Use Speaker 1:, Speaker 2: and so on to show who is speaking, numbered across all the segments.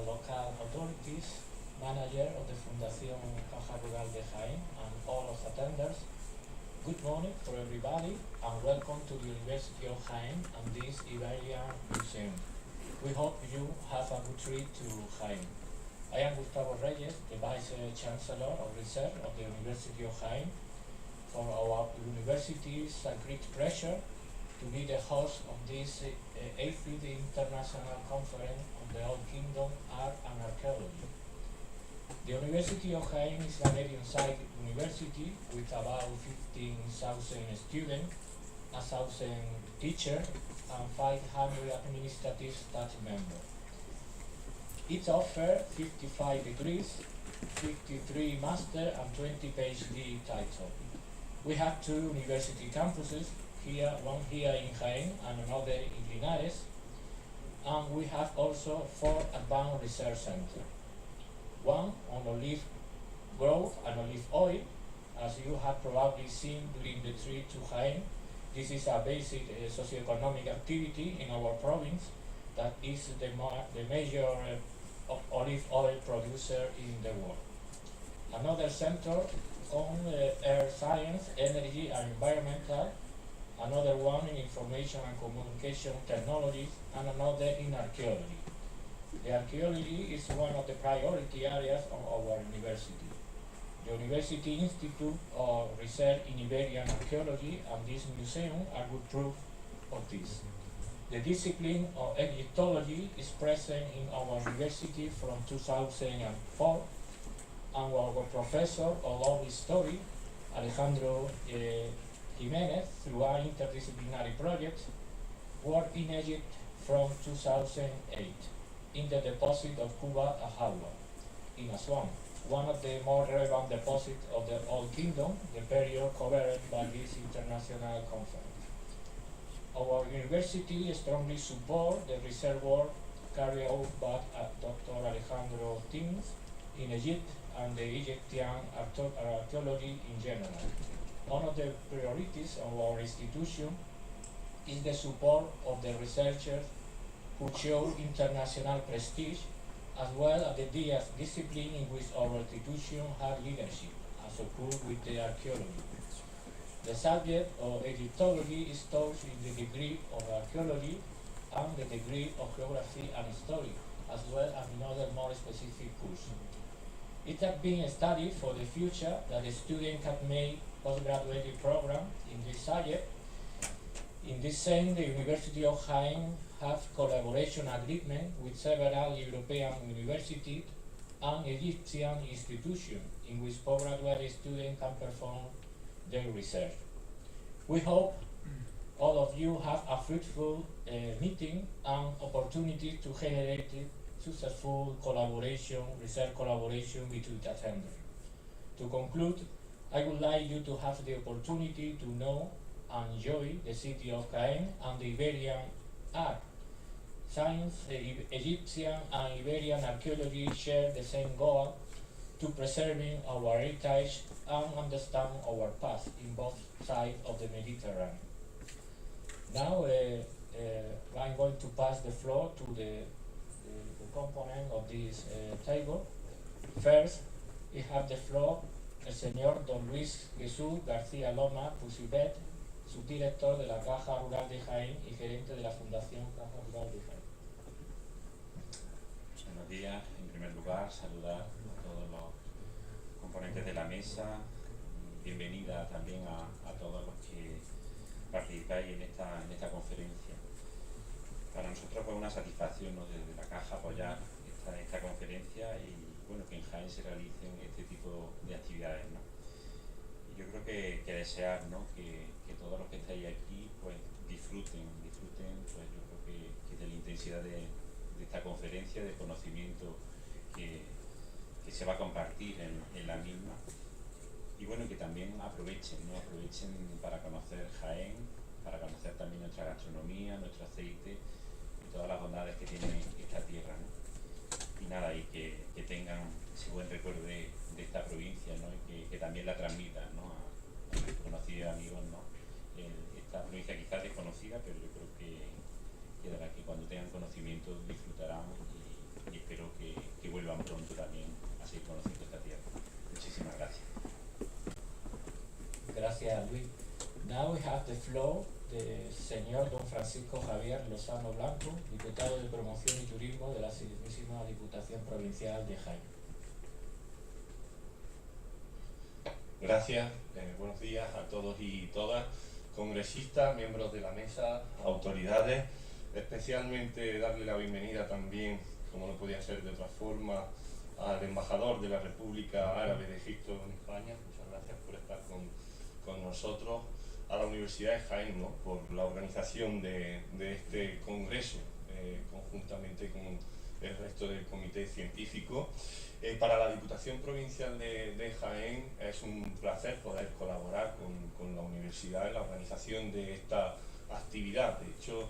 Speaker 1: local authorities, manager of the Fundación Caja Rural de Jaén, and all of attenders. Good morning for everybody, and welcome to the University of Jaén and this Iberian Museum. We hope you have a good trip to Jaén. I am Gustavo Reyes, the Vice Chancellor of Research of the University of Jaén. For our university, it's a great pleasure to be the host of this 8th International Conference on the Old Kingdom, Art and Archaeology. The University of Jaén is a medium-sized university with about 15,000 students, 1,000 teachers, and 500 administrative staff members. It offers 55 degrees, 53 master and 20 PhD titles. We have 2 university campuses, one here in Jaén and another in Linares, and we have also 4 advanced research centers. One on olive growth and olive oil, as you have probably seen during the trip to Jaén. This is a basic socioeconomic activity in our province that is the major olive oil producer in the world. Another center on air science, energy and environmental, another one in information and communication technologies, and another in archaeology. The archaeology is one of the priority areas of our university. The University Institute of Research in Iberian Archaeology and this museum are good proof of this. The discipline of Egyptology is present in our university from 2004, and our professor of art history, Alejandro Jimenez, through our interdisciplinary project, worked in Egypt from 2008 in the deposit of Kuba Ahawa in Aswan, one of the more relevant deposits of the Old Kingdom, the period covered by this international conference. Our university strongly supports the research work carried out by Dr. Alejandro Jimenez in Egypt and the Egyptian archaeology in general. One of the priorities of our institution is the support of the researchers who show international prestige, as well as the discipline in which our institution has leadership, as occurred with the archaeology. The subject of Egyptology is taught in the degree of archaeology and the degree of geography and history, as well as in other more specific courses. It has been studied for the future that the student can make postgraduate program in this subject. In this sense, the University of Jaén has collaboration agreement with several European universities and Egyptian institutions in which postgraduate students can perform their research. We hope all of you have a fruitful meeting and opportunity to generate successful collaboration, research collaboration between attenders. To conclude, I would like you to have the opportunity to know and enjoy the city of Jaén and the Iberian art. Science, Egyptian and Iberian archaeology share the same goal to preserving our heritage and understand our past in both sides of the Mediterranean. Now I'm going to pass the floor to the component of this table. First, we have the floor el señor Don Luis Jesús García Loma Pusibet, subdirector de la Caja Rural de Jaén y gerente de la Fundación Caja Rural de Jaén.
Speaker 2: Buenos días. En primer lugar, saludar a todos los componentes de la mesa. Bienvenida también a todos los que participáis en esta conferencia. Para nosotros fue una satisfacción, ¿no?, desde la Caja apoyar esta conferencia y bueno, que en Jaén se realicen este tipo de actividades, ¿no? Y yo creo que desear, ¿no?, que todos los que estáis aquí pues disfruten pues yo creo que de la intensidad de esta conferencia, del conocimiento que se va a compartir en la misma, y bueno, que también aprovechen para conocer Jaén, para conocer también nuestra gastronomía, nuestro aceite y todas las bondades que tiene esta tierra, ¿no? Y nada, y que tengan ese buen recuerdo de esta provincia, ¿no?, y que también la transmitan, ¿no?, a sus conocidos amigos, ¿no? Esta provincia quizás desconocida, pero yo creo que de la que cuando tengan conocimiento disfrutarán y espero que
Speaker 1: floor del señor don Francisco Javier Lozano Blanco, diputado de Promoción y Turismo de la Mismísima Diputación Provincial de Jaén.
Speaker 3: Gracias, buenos días a todos y todas, congresistas, miembros de la mesa, autoridades, especialmente darle la bienvenida también, como no podía ser de otra forma, al embajador de la República Árabe de Egipto en España. Muchas gracias por estar con nosotros, a la Universidad de Jaén, ¿no?, por la organización de este congreso, conjuntamente con el resto del comité científico. Para la Diputación Provincial de Jaén es un placer poder colaborar con la universidad en la organización de esta actividad. De hecho,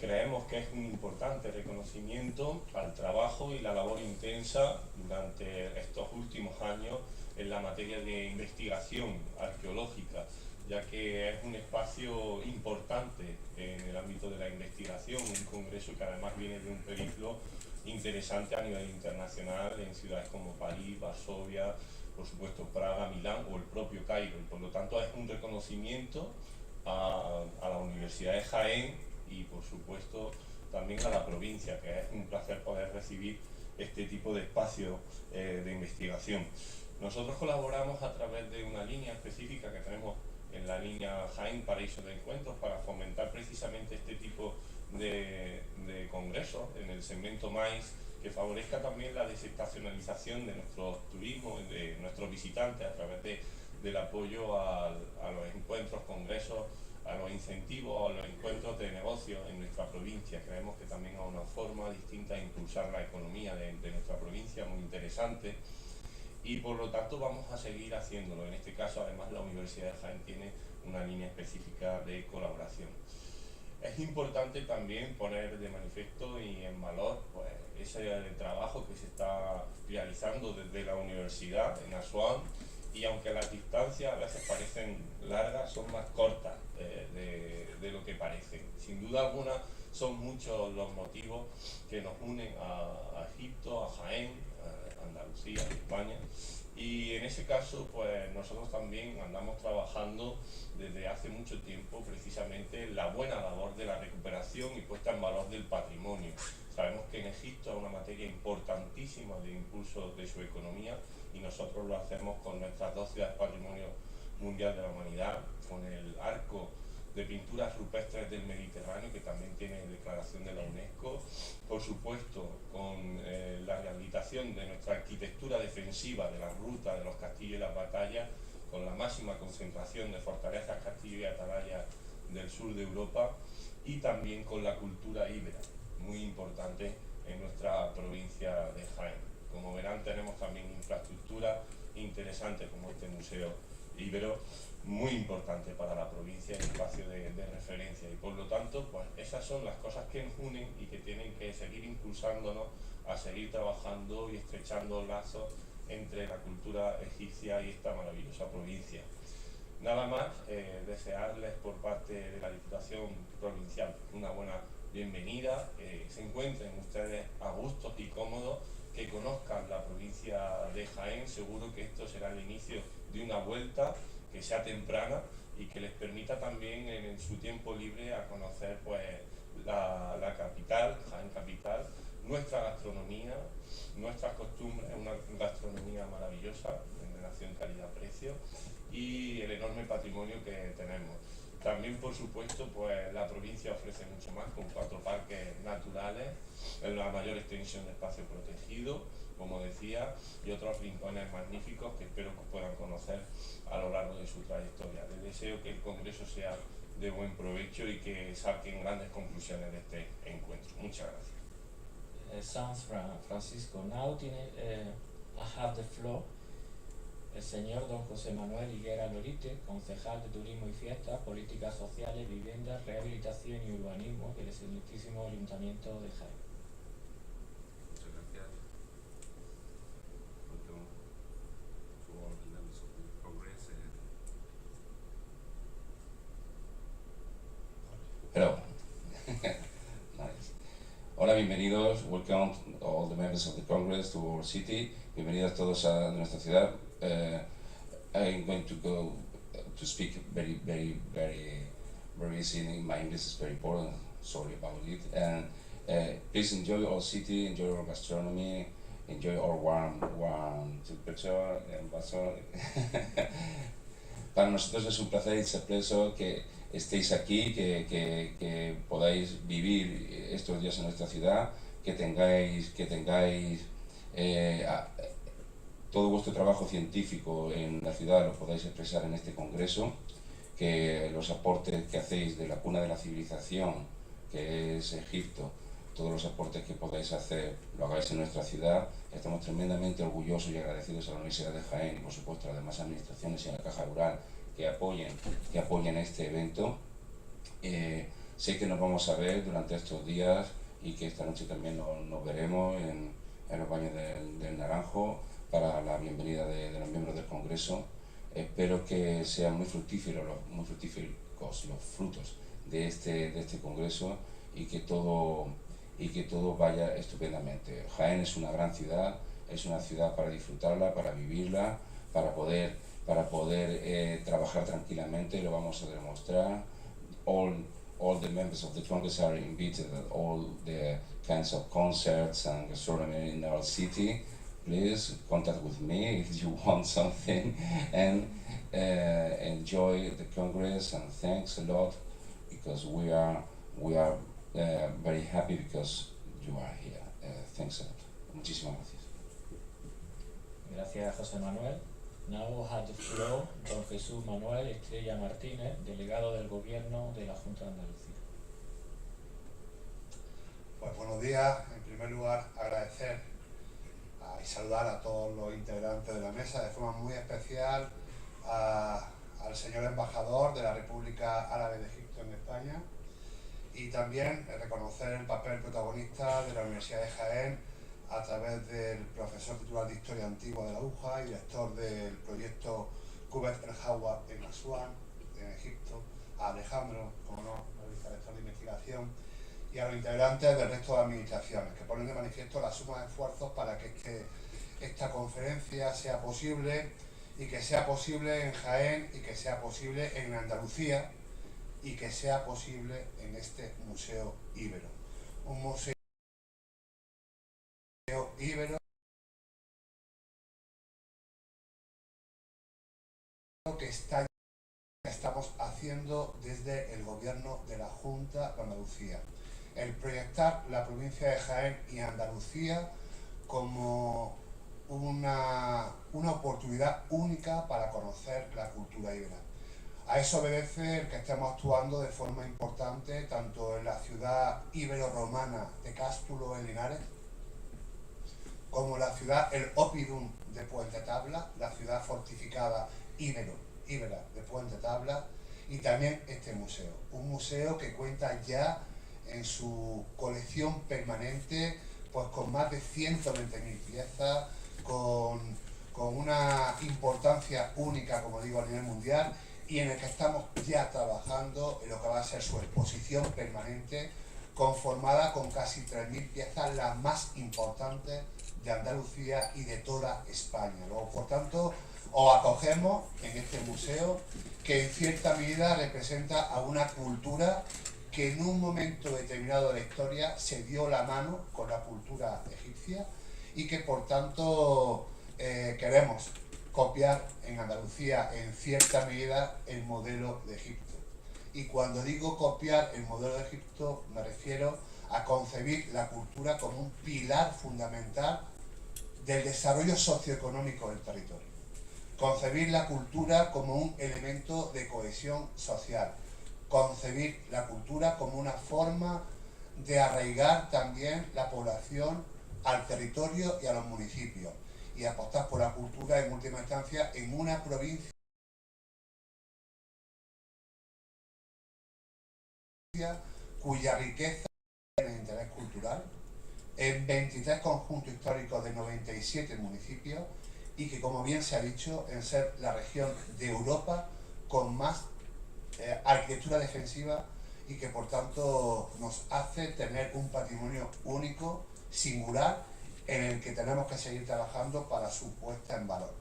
Speaker 3: creemos que es un importante reconocimiento al trabajo y la labor intensa durante estos últimos años en la materia de investigación arqueológica, ya que es un espacio importante en el ámbito de la investigación, un congreso que además viene de un periplo interesante a nivel internacional en ciudades como París, Varsovia, por supuesto Praga, Milán o el propio Cairo, y por lo tanto es un reconocimiento a la Universidad de Jaén y por supuesto también a la provincia, que es un placer poder recibir este tipo de espacio de investigación. Nosotros colaboramos a través de una línea específica que tenemos en la línea Jaén Paraíso de Encuentros para fomentar precisamente este tipo de congresos en el segmento MAIS, que favorezca también la desestacionalización de nuestro turismo, de nuestros visitantes, a través del apoyo a los encuentros, congresos, a los incentivos, a los encuentros de negocios en nuestra provincia. Creemos que también es una forma distinta de impulsar la economía de nuestra provincia, muy interesante, y por lo tanto vamos a seguir haciéndolo. En este caso, además, la Universidad de Jaén tiene una línea específica de colaboración. Es importante también poner de manifiesto y en valor pues, ese trabajo que se está realizando desde la universidad en Asuán, y aunque las distancias a veces parecen largas, son más cortas de lo que parecen. Sin duda alguna son muchos los motivos que nos unen a Egipto, a Jaén, a Andalucía, a España, y en ese caso pues nosotros también andamos trabajando desde hace mucho tiempo precisamente la buena labor de la recuperación y puesta en valor del patrimonio. Sabemos que en Egipto es una materia importantísima de impulso de su economía, y nosotros lo hacemos con nuestras 2 ciudades Patrimonio Mundial de la Humanidad, con el arco de pinturas rupestres del Mediterráneo, que también tiene declaración de la UNESCO, por supuesto con la rehabilitación de nuestra arquitectura defensiva de las rutas, de los castillos y las batallas, con la máxima concentración de fortalezas, castillos y atalayas del sur de Europa, y también con la cultura íbera, muy importante en nuestra provincia de Jaén. Como verán, tenemos también infraestructura interesante como este Museo Íbero, muy importante para la provincia y espacio de referencia, y por lo tanto pues esas son las cosas que nos unen y que tienen que seguir impulsándonos a seguir trabajando y estrechando lazos entre la cultura egipcia y esta maravillosa provincia. Nada más, desearles por parte de la Diputación Provincial una buena bienvenida, que se encuentren ustedes a gustos y cómodos, que conozcan la provincia de Jaén. Seguro que esto será el inicio de una vuelta que sea temprana y que les permita también en su tiempo libre a conocer pues la capital, Jaén capital, nuestra gastronomía, nuestras costumbres, una gastronomía maravillosa, en relación calidad-precio, y el enorme patrimonio que tenemos. También, por supuesto, pues la provincia ofrece mucho más, con 4 parques naturales, en la mayor extensión de espacio protegido, como decía, y otros rincones magníficos que espero que puedan conocer a lo largo de su trayectoria. Les deseo que el Congreso sea de buen provecho y que saquen grandes conclusiones de este encuentro. Muchas gracias.
Speaker 1: Sounds Francisco. Now I have the floor. El señor don José Manuel Higuera Lorite, concejal de Turismo y Fiestas, Políticas Sociales, Vivienda, Rehabilitación y Urbanismo del Excelentísimo Ayuntamiento de Jaén.
Speaker 4: Muchas gracias. Welcome to all the members of the Congress.
Speaker 5: Hello. Nice. Hola, bienvenidos. Welcome all the members of the Congress to our city. Bienvenidos todos a nuestra ciudad. I'm going to go to speak very very easy. My English is very important. Sorry about it. And please enjoy our city, enjoy our gastronomy, enjoy our warm temperature. Para nosotros es un placer y un sorpreso que estéis aquí, que podáis vivir estos días en nuestra ciudad, que tengáis todo vuestro trabajo científico en la ciudad lo podáis expresar en este congreso, que los aportes que hacéis de la cuna de la civilización, que es Egipto, todos los aportes que podáis hacer lo hagáis en nuestra ciudad. Estamos tremendamente orgullosos y agradecidos a la Universidad de Jaén y por supuesto a las demás administraciones y a la Caja Rural que apoyen este evento. Sé que nos vamos a ver durante estos días y que esta noche también nos veremos en los baños del Naranjo para la bienvenida de los miembros del Congreso. Espero que sean muy fructíferos los frutos de este Congreso y que todo vaya estupendamente. Jaén es una gran ciudad, es una ciudad para disfrutarla, para vivirla, para poder trabajar tranquilamente. Lo vamos a demostrar. All the members of the Congress are invited at all the kinds of concerts and gastronomy in our city. Please contact with me if you want something, and enjoy the Congress, and thanks a lot because we are very happy because you are here. Thanks a lot. Muchísimas gracias.
Speaker 1: Gracias, José Manuel. Now has the floor don Jesús Manuel Estrella Martínez, delegado del Gobierno de la Junta de Andalucía.
Speaker 6: Pues buenos días. En primer lugar, agradecer y saludar a todos los integrantes de la mesa, de forma muy especial al señor embajador de la República Árabe de Egipto en España, y también reconocer el papel protagonista de la Universidad de Jaén a través del profesor titular de Historia Antigua de la UJA y director del proyecto Kubet el Hawa en Asuán, en Egipto, a Alejandro, como no, el vicerrector de investigación, y a los integrantes del resto de administraciones, que ponen de manifiesto la suma de esfuerzos para que esta conferencia sea posible, y que sea posible en Jaén, y que sea posible en Andalucía, y que sea posible en este Museo Íbero. Un museo íbero que estamos haciendo desde el Gobierno de la Junta de Andalucía. El proyectar la provincia de Jaén y Andalucía como una oportunidad única para conocer la cultura íbera. A eso obedece el que estemos actuando de forma importante tanto en la ciudad íbero-romana de Cástulo en Linares, como la ciudad, el Oppidum de Puente Tabla, la ciudad fortificada íbera de Puente Tabla, y también este museo. Un museo que cuenta ya en su colección permanente pues con más de 120.000 piezas, con una importancia única, como digo, a nivel mundial, y en el que estamos ya trabajando en lo que va a ser su exposición permanente, conformada con casi 3.000 piezas, las más importantes de Andalucía y de toda España. Luego, por tanto, os acogemos en este museo que en cierta medida representa a una cultura que en un momento determinado de la historia se dio la mano con la cultura egipcia y que por tanto queremos copiar en Andalucía en cierta medida el modelo de Egipto. Y cuando digo copiar el modelo de Egipto me refiero a concebir la cultura como un pilar fundamental del desarrollo socioeconómico del territorio. Concebir la cultura como un elemento de cohesión social. Concebir la cultura como una forma de arraigar también la población al territorio y a los municipios. Y apostar por la cultura en última instancia en una provincia cuya riqueza es el interés cultural, en 23 conjuntos históricos de 97 municipios, y que, como bien se ha dicho, en ser la región de Europa con más arquitectura defensiva, y que por tanto nos hace tener un patrimonio único, singular, en el que tenemos que seguir trabajando para su puesta en valor.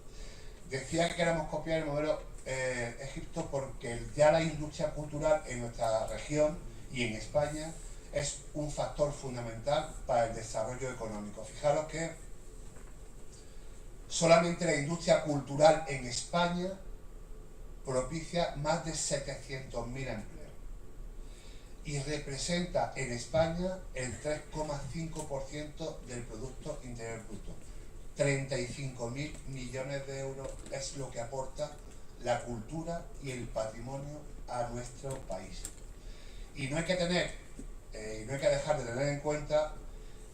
Speaker 6: Decía que queremos copiar el modelo Egipto porque ya la industria cultural en nuestra región y en España es un factor fundamental para el desarrollo económico. Fijaros que solamente la industria cultural en España propicia más de 700.000 empleos y representa en España el 3,5% del Producto Interior Bruto. 35.000 millones de euros es lo que aporta la cultura y el patrimonio a nuestro país. Y no hay que dejar de tener en cuenta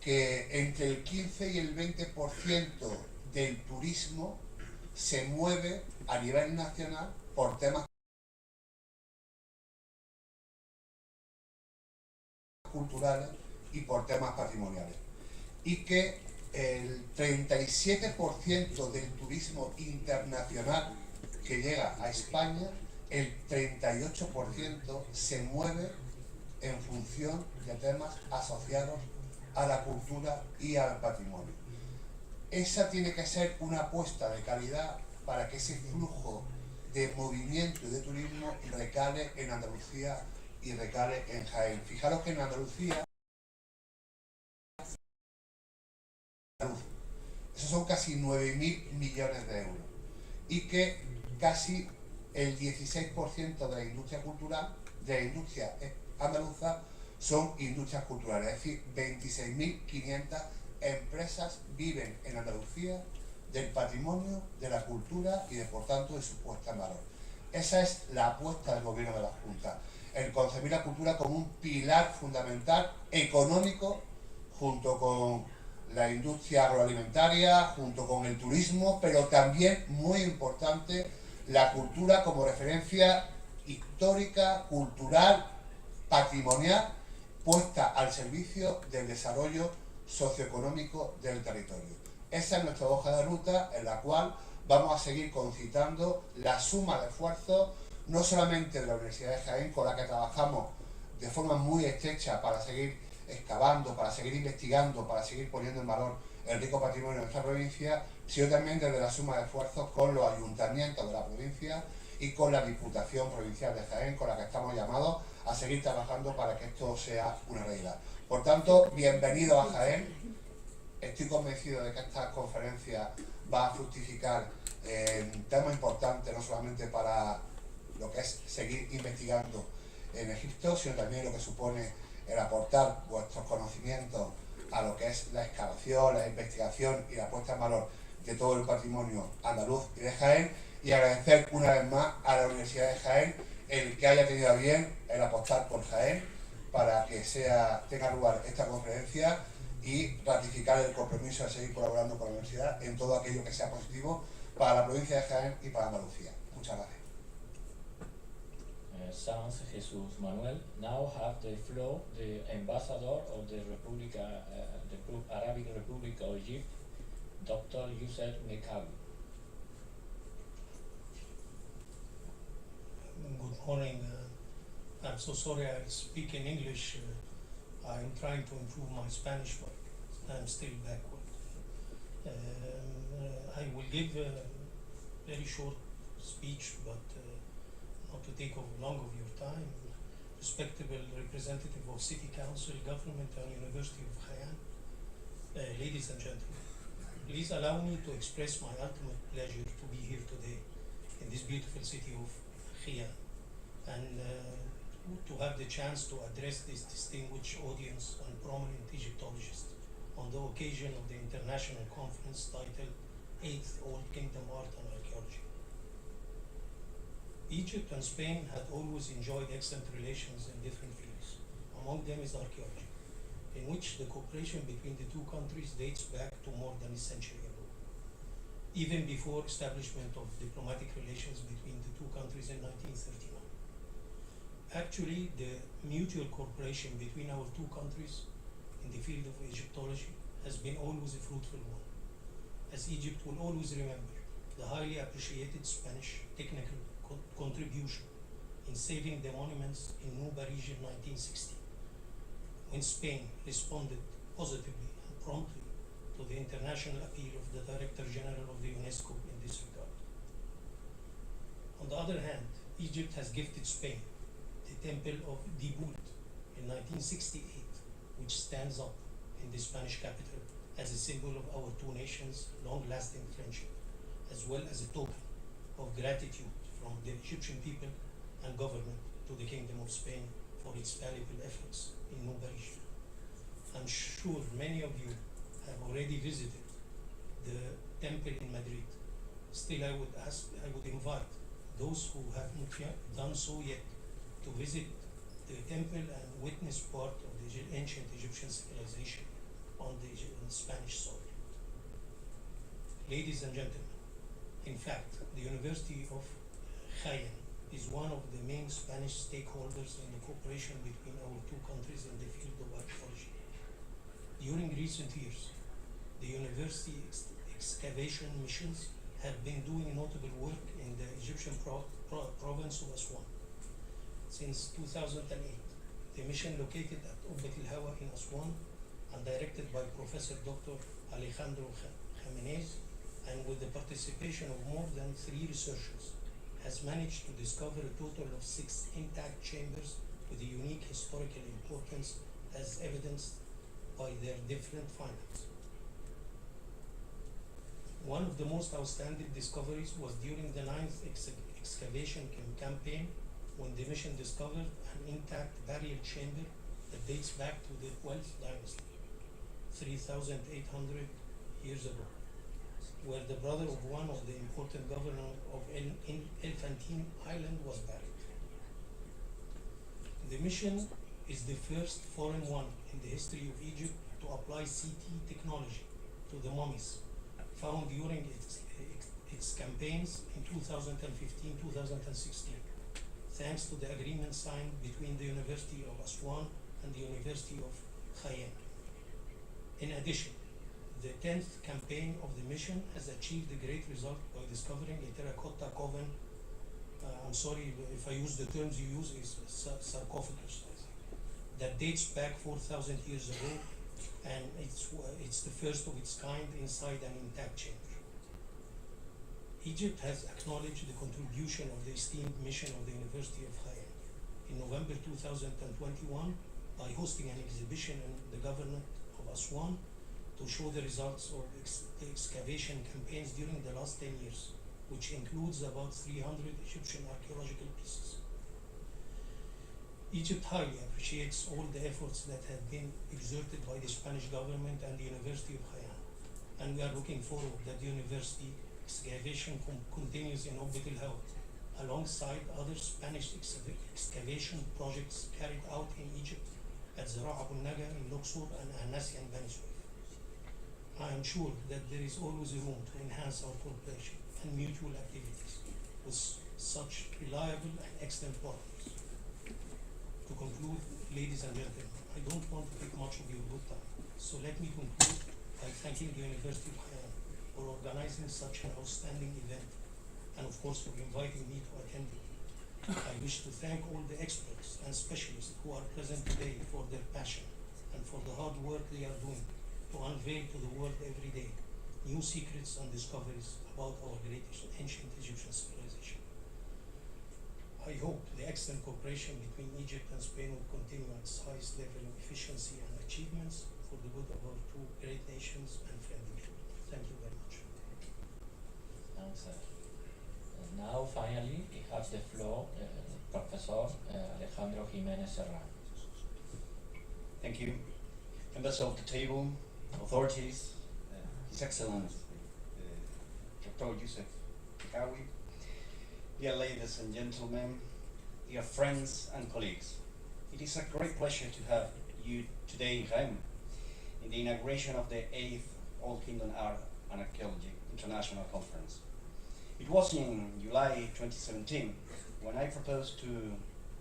Speaker 6: que entre el 15 y el 20% del turismo se mueve a nivel nacional por temas culturales y por temas patrimoniales. Y que el 37% del turismo internacional que llega a España, el 38% se mueve en función de temas asociados a la cultura y al patrimonio. Esa tiene que ser una apuesta de calidad para que ese flujo de movimiento y de turismo recale en Andalucía y recale en Jaén. Fijaros que en Andalucía esos son casi 9.000 millones de euros y que casi el 16% de la industria cultural, de la industria andaluza, son industrias culturales, es decir, 26.500 empresas viven en Andalucía del patrimonio, de la cultura y de, por tanto, de su puesta en valor. Esa es la apuesta del Gobierno de la Junta, el concebir la cultura como un pilar fundamental económico junto con la industria agroalimentaria, junto con el turismo, pero también, muy importante, la cultura como referencia histórica, cultural, patrimonial, puesta al servicio del desarrollo socioeconómico del territorio. Esa es nuestra hoja de ruta en la cual vamos a seguir concitando la suma de esfuerzos, no solamente de la Universidad de Jaén, con la que trabajamos de forma muy estrecha para seguir excavando, para seguir investigando, para seguir poniendo en valor el rico patrimonio de nuestra provincia, sino también desde la suma de esfuerzos con los ayuntamientos de la provincia y con la Diputación Provincial de Jaén, con la que estamos llamados a seguir trabajando para que esto sea una realidad. Por tanto, bienvenidos a Jaén. Estoy convencido de que esta conferencia va a fructificar temas importantes, no solamente para lo que es seguir investigando en Egipto, sino también lo que supone el aportar vuestros conocimientos a lo que es la excavación, la investigación y la puesta en valor de todo el patrimonio andaluz y de Jaén, y agradecer una vez más a la Universidad de Jaén el que haya tenido a bien el apostar por Jaén para que tenga lugar esta conferencia y ratificar el compromiso de seguir colaborando con la universidad en todo aquello que sea positivo para la provincia de Jaén y para Andalucía. Muchas gracias.
Speaker 1: Sans Jesús Manuel. Now have the floor the ambassador of the Arabic Republic of Egypt, Dr. Youssef Mekawi.
Speaker 7: Good morning. I'm so sorry I speak in English. I'm trying to improve my Spanish, but I'm still backward. I will give a very short speech, but not to take long of your time. Respectable representative of City Council, Government and University of Jaén, ladies and gentlemen, please allow me to express my ultimate pleasure to be here today in this beautiful city of Jaén and to have the chance to address this distinguished audience and prominent Egyptologists on the occasion of the international conference titled 8th Old Kingdom Art and Archaeology. Egypt and Spain had always enjoyed excellent relations in different fields. Among them is archaeology, in which the cooperation between the two countries dates back to more than a century ago, even before establishment of diplomatic relations between the two countries in 1939. Actually, the mutual cooperation between our two countries in the field of Egyptology has been always a fruitful one, as Egypt will always remember the highly appreciated Spanish technical contribution in saving the monuments in Nuba region 1960, when Spain responded positively and promptly to the international appeal of the Director General of the UNESCO in this regard. On the other hand, Egypt has gifted Spain the Temple of Dibut in 1968, which stands up in the Spanish capital as a symbol of our two nations' long-lasting friendship, as well as a token of gratitude from the Egyptian people and government to the Kingdom of Spain for its valuable efforts in Nuba region. I'm sure many of you have already visited the temple in Madrid. Still, I would invite those who haven't done so yet to visit the temple and witness part of the ancient Egyptian civilization on the Spanish soil. Ladies and gentlemen, in fact, the University of Jaén is one of the main Spanish stakeholders in the cooperation between our two countries in the field of archaeology. During recent years, the university excavation missions have been doing notable work in the Egyptian province of Aswan. Since 2008, the mission located at Ubbat al-Hawa in Aswan and directed by Professor Dr. Alejandro Jimenez, and with the participation of more than 3 researchers, has managed to discover a total of 6 intact chambers with a unique historical importance as evidenced by their different findings. One of the most outstanding discoveries was during the 9th excavation campaign, when the mission discovered an intact burial chamber that dates back to the 12th dynasty, 3,800 years ago, where the brother of one of the important governors of Elephantine Island was buried. The mission is the first foreign one in the history of Egypt to apply CT technology to the mummies found during its campaigns in 2015-2016, thanks to the agreement signed between the University of Aswan and the University of Jaén. In addition, the 10th campaign of the mission has achieved a great result by discovering a terracotta coven. I'm sorry if I use the terms you use, is sarcophagus, that dates back 4,000 years ago, and it's the first of its kind inside an intact chamber. Egypt has acknowledged the contribution of the esteemed mission of the University of Jaén in November 2021 by hosting an exhibition in the government of Aswan to show the results of the excavation campaigns during the last 10 years, which includes about 300 Egyptian archaeological pieces. Egypt highly appreciates all the efforts that have been exerted by the Spanish government and the University of Jaén, and we are looking forward that the university excavation continues in Ubbat al-Hawa, alongside other Spanish excavation projects carried out in Egypt at Zara' Abu Naga in Luxor and Anasi and Bani Suef. I am sure that there is always room to enhance our cooperation and mutual activities with such reliable and excellent partners. To conclude, ladies and gentlemen, I don't want to take much of your good time, so let me conclude by thanking the University of Jaén for organizing such an outstanding event, and of course for inviting me to attend it. I wish to thank all the experts and specialists who are present today for their passion and for the hard work they are doing to unveil to the world every day new secrets and discoveries about our great ancient Egyptian civilization. I hope the excellent cooperation between Egypt and Spain will continue at its highest level of efficiency and achievements for the good of our two great nations and friendly people. Thank you very much.
Speaker 1: Thanks. And now, finally, we have the floor, Professor Alejandro Jimenez Serrano.
Speaker 8: Thank you. Members of the table, authorities, His Excellency, Dr. Youssef Kawi, dear ladies and gentlemen, dear friends and colleagues. It is a great pleasure to have you today in Jaén in the inauguration of the 8th Old Kingdom Art and Archaeology International Conference. It was in July 2017 when I proposed to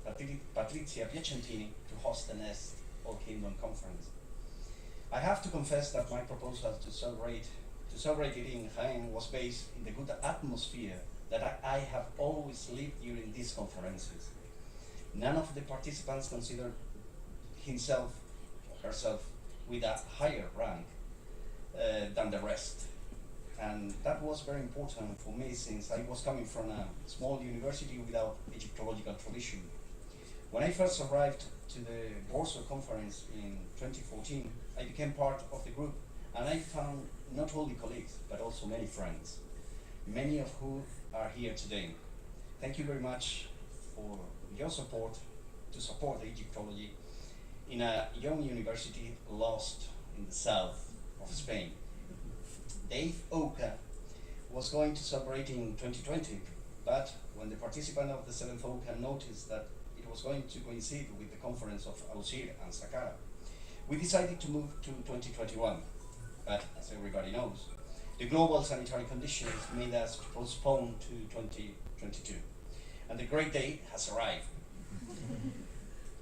Speaker 8: Patrizia Piacentini to host the next Old Kingdom Conference. I have to confess that my proposal to celebrate it in Jaén was based in the good atmosphere that I have always lived during these conferences. None of the participants considered himself or herself with a higher rank than the rest. And that was very important for me since I was coming from a small university without Egyptological tradition. When I first arrived to the Warsaw conference in 2014, I became part of the group, and I found not only colleagues, but also many friends, many of whom are here today. Thank you very much for your support to support Egyptology in a young university lost in the south of Spain. Dave Oka was going to celebrate in 2020, but when the participant of the 7th Oka noticed that it was going to coincide with the conference of Ausir and Saqqara, we decided to move to 2021. But as everybody knows, the global sanitary conditions made us postpone to 2022. And the great day has arrived.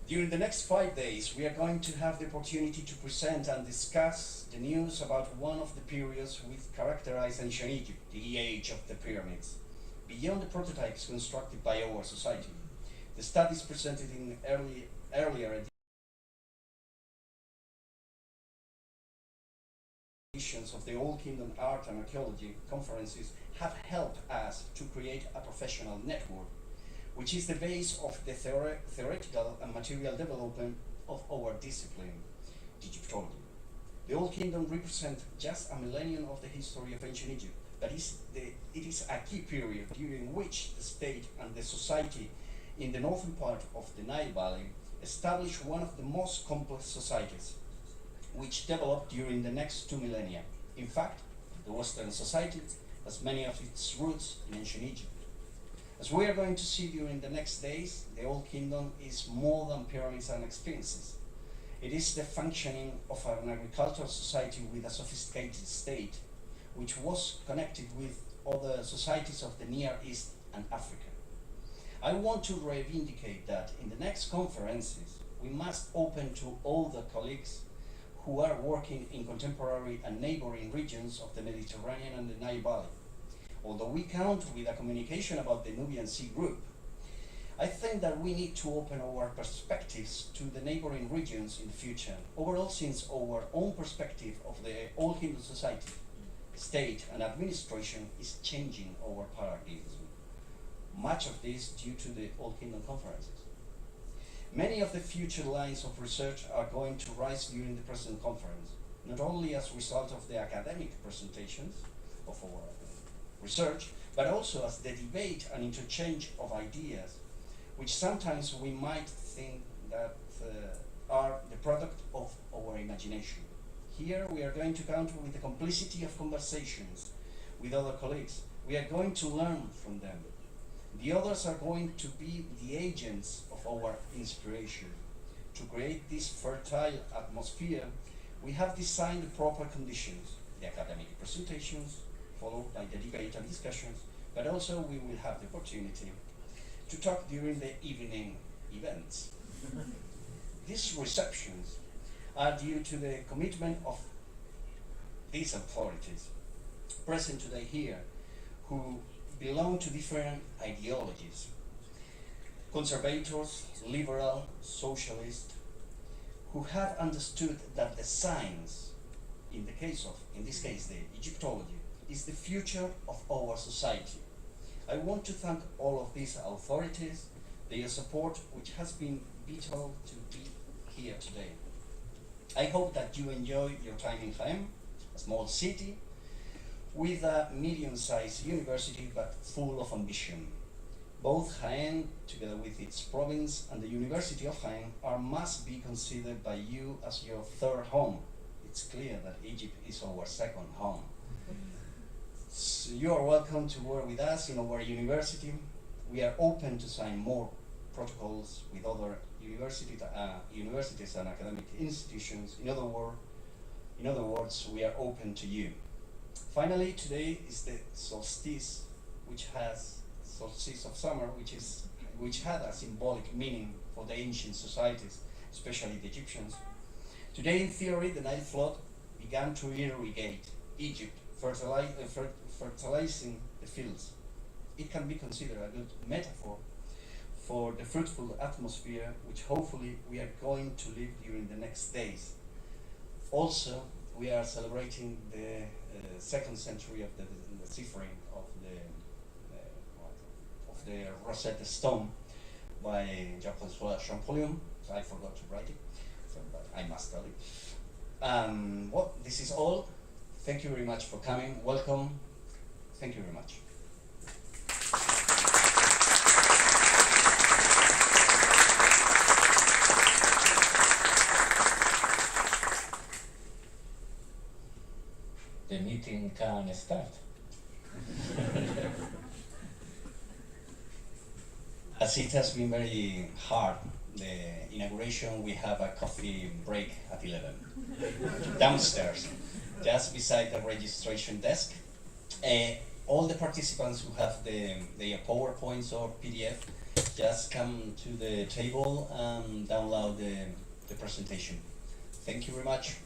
Speaker 8: During the next 5 days, we are going to have the opportunity to present and discuss the news about one of the periods which characterized ancient Egypt, the age of the pyramids. Beyond the prototypes constructed by our society, the studies presented in earlier editions of the Old Kingdom Art and Archaeology conferences have helped us to create a professional network, which is the base of the theoretical and material development of our discipline, Egyptology. The Old Kingdom represents just a millennium of the history of ancient Egypt, but it is a key period during which the state and the society in the northern part of the Nile Valley established one of the most complex societies, which developed during the next 2 millennia. In fact, the Western society has many of its roots in ancient Egypt. As we are going to see during the next days, the Old Kingdom is more than pyramids and expenses. It is the functioning of an agricultural society with a sophisticated state, which was connected with other societies of the Near East and Africa. I want to reivindicate that in the next conferences, we must open to all the colleagues who are working in contemporary and neighboring regions of the Mediterranean and the Nile Valley. Although we count with a communication about the Nubian Sea Group, I think that we need to open our perspectives to the neighboring regions in the future. Overall, since our own perspective of the Old Kingdom society, state and administration is changing our paradigms. Much of this due to the Old Kingdom conferences. Many of the future lines of research are going to rise during the present conference, not only as a result of the academic presentations of our research, but also as the debate and interchange of ideas, which sometimes we might think that are the product of our imagination. Here we are going to count with the complicity of conversations with other colleagues. We are going to learn from them. The others are going to be the agents of our inspiration. To create this fertile atmosphere, we have designed the proper conditions, the academic presentations, followed by the debate and discussions, but also we will have the opportunity to talk during the evening events. These receptions are due to the commitment of these authorities present today here, who belong to different ideologies: conservators, liberal, socialist, who have understood that the science, in this case the Egyptology, is the future of our society. I want to thank all of these authorities, their support, which has been vital to be here today. I hope that you enjoy your time in Jaén, a small city with a medium-sized university but full of ambition. Both Jaén, together with its province, and the University of Jaén must be considered by you as your third home. It's clear that Egypt is our second home. So you are welcome to work with us in our university. We are open to sign more protocols with other universities and academic institutions. In other words, we are open to you. Finally, today is the solstice, which of summer, which had a symbolic meaning for the ancient societies, especially the Egyptians. Today, in theory, the Nile flood began to irrigate Egypt, fertilizing the fields. It can be considered a good metaphor for the fruitful atmosphere which hopefully we are going to live during the next days. Also, we are celebrating the second century of the deciphering of the Rosetta Stone by Jean-François Champollion. I forgot to write it, so but I must tell it. Well, this is all. Thank you very much for coming. Welcome. Thank you very much.
Speaker 1: The meeting can start.
Speaker 8: As it has been very hard, the inauguration, we have a coffee break at 11 downstairs, just beside the registration desk. All the participants who have the PowerPoints or PDF, just come to the table and download the presentation. Thank you very much.